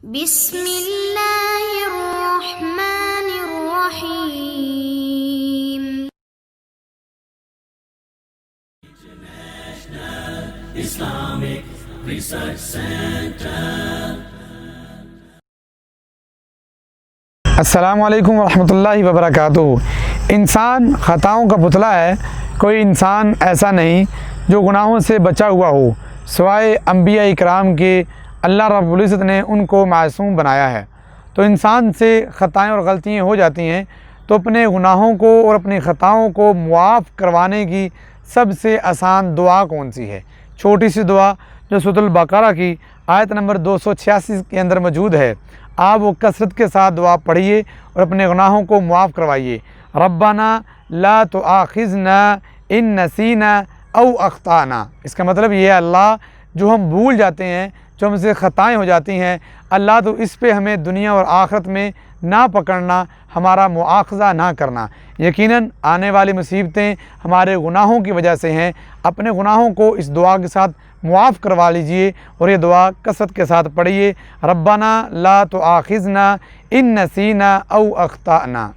بسم اللہ الرحمن الرحیم۔ Islamic Research Center. السلام علیکم ورحمۃ اللہ وبرکاتہ۔ انسان خطاؤں کا پتلا ہے۔ کوئی انسان ایسا نہیں جو گناہوں سے بچا ہوا ہو سوائے انبیاء اکرام کے۔ اللہ رب العزت نے ان کو معصوم بنایا ہے۔ تو انسان سے خطائیں اور غلطیاں ہو جاتی ہیں، تو اپنے گناہوں کو اور اپنی خطاؤں کو معاف کروانے کی سب سے آسان دعا کون سی ہے؟ چھوٹی سی دعا جو سورۃ البقرہ کی آیت نمبر 286 کے اندر موجود ہے۔ آپ وہ کثرت کے ساتھ دعا پڑھیے اور اپنے گناہوں کو معاف کروائیے۔ ربنا لا تؤاخذنا ان نسینا او اخطانا۔ اس کا مطلب یہ ہے اللہ جو ہم بھول جاتے ہیں، جو ہم سے خطائیں ہو جاتی ہیں، اللہ تو اس پہ ہمیں دنیا اور آخرت میں نہ پکڑنا، ہمارا مواخذہ نہ کرنا۔ یقیناً آنے والی مصیبتیں ہمارے گناہوں کی وجہ سے ہیں۔ اپنے گناہوں کو اس دعا کے ساتھ معاف کروا لیجئے اور یہ دعا کثرت کے ساتھ پڑھیے۔ ربنا لا تؤاخذنا ان نسینا او اخطانا۔